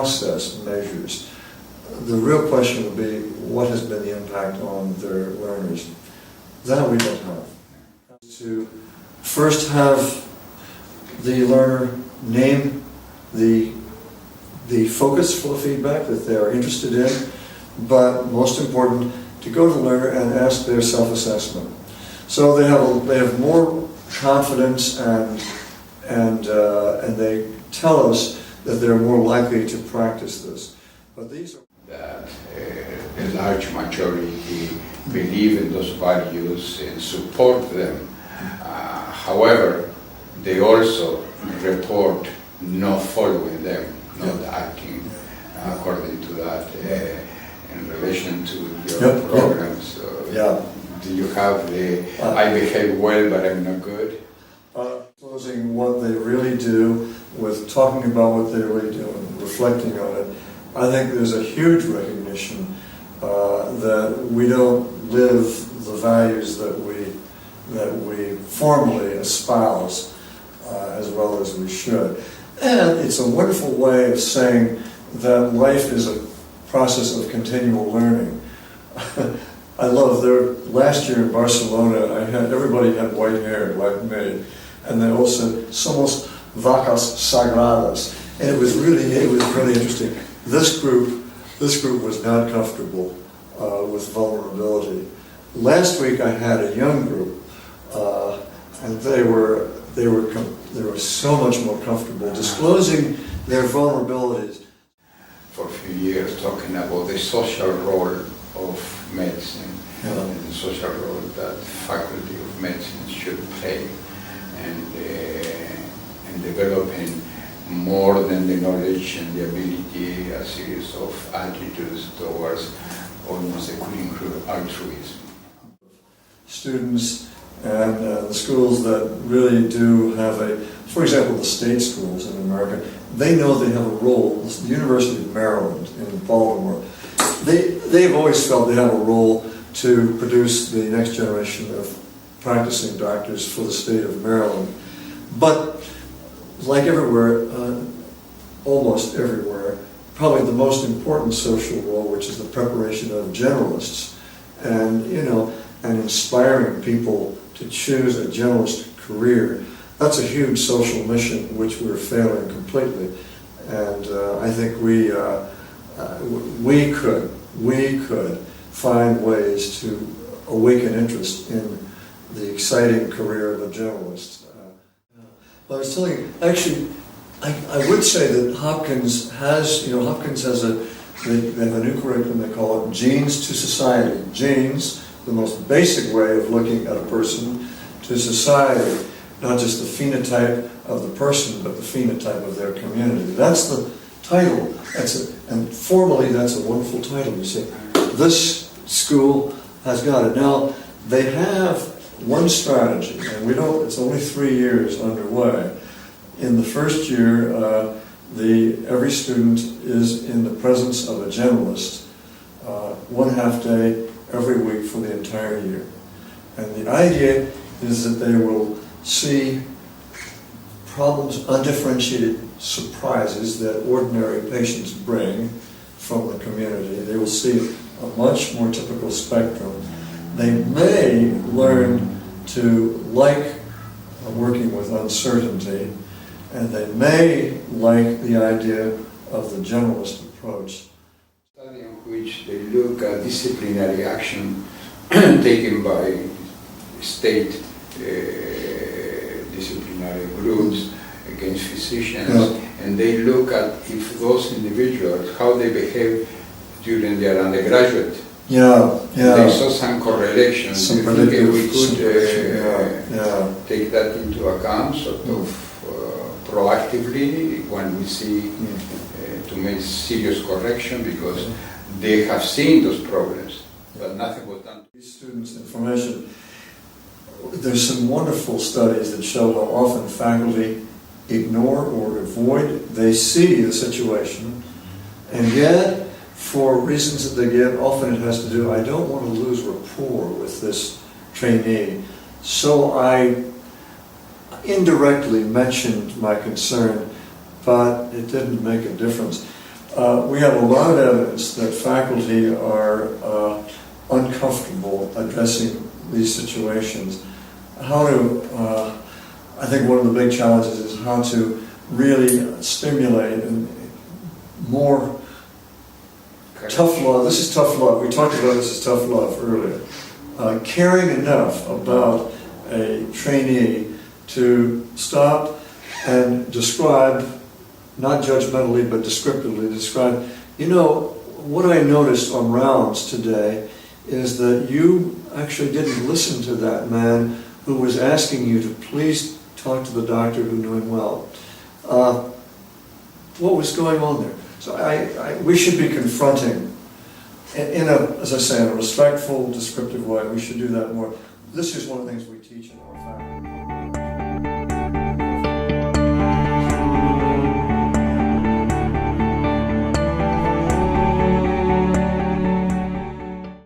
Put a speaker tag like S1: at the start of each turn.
S1: process measures. The real question would be, what has been the impact on their learners? That we don't have. To first have the learner name the focus for the feedback that they are interested in, but most important, to go to the learner and ask their self-assessment. So they have more confidence and they tell us that they're more likely to practice this. But these are
S2: that a large majority believe in those values and support them. However, they also report not following them, not acting according to that. In relation to your programs, do you have the I behave well but I'm not good?
S1: Closing what they really do with talking about what they really do and reflecting on it, I think there's a huge recognition that we don't live the values that we formally espouse as well as we should. And it's a wonderful way of saying that life is a process of continual learning. I love last year in Barcelona, everybody had white hair like me, and they all said "somos vacas sagradas," and it was really interesting. This group was not comfortable with vulnerability. Last week I had a young group, and they were so much more comfortable disclosing their vulnerabilities.
S2: For a few years, talking about the social role of medicine and the social role that faculty of medicine should play, and developing more than the knowledge and the ability, a series of attitudes towards almost equal altruism.
S1: Students and the schools that really do have for example, the state schools in America, they know they have a role. The University of Maryland in Baltimore, they've always felt they have a role to produce the next generation of practicing doctors for the state of Maryland. But like everywhere, almost everywhere, probably the most important social role, which is the preparation of generalists, and inspiring people to choose a generalist career. That's a huge social mission which we're failing completely, and I think we could find ways to awaken interest in the exciting career of a generalist. Well, I was telling you, actually, I would say that Hopkins has they have a new curriculum. They call it Genes to Society. Genes, the most basic way of looking at a person, to society. Not just the phenotype of the person, but the phenotype of their community. That's the title. And formally, that's a wonderful title. You see, this school has got it. Now, they have one strategy, and it's only 3 years underway. In the first year, every student is in the presence of a generalist, 1/2 day every week for the entire year. And the idea is that they will see problems, undifferentiated surprises that ordinary patients bring from the community. They will see a much more typical spectrum. They may learn to like working with uncertainty, and they may like the idea of the generalist approach.
S2: Study in which they look at disciplinary action taken by state disciplinary groups against physicians, and they look at if those individuals, how they behave during their undergraduate. They saw some correlations. Do you think we could take that into account, sort of proactively, when we see to make serious correction, because they have seen those problems, but nothing was done.
S1: Students' information. There's some wonderful studies that show how often faculty ignore or avoid, they see the situation, and yet, for reasons that they give, often it has to do, I don't want to lose rapport with this trainee, so I indirectly mentioned my concern, but it didn't make a difference. we have a lot of evidence that faculty are uncomfortable addressing these situations. How to, I think one of the big challenges is how to really stimulate and more tough love. This is tough love. We talked about this as tough love earlier. Caring enough about a trainee to stop and describe, not judgmentally but descriptively describe, you know, what I noticed on rounds today is that you actually didn't listen to that man who was asking you to please talk to the doctor who knew him well. What was going on there? So we should be confronting, in a, as I say, in a respectful, descriptive way. We should do that more. This is one of the things we teach in our faculty.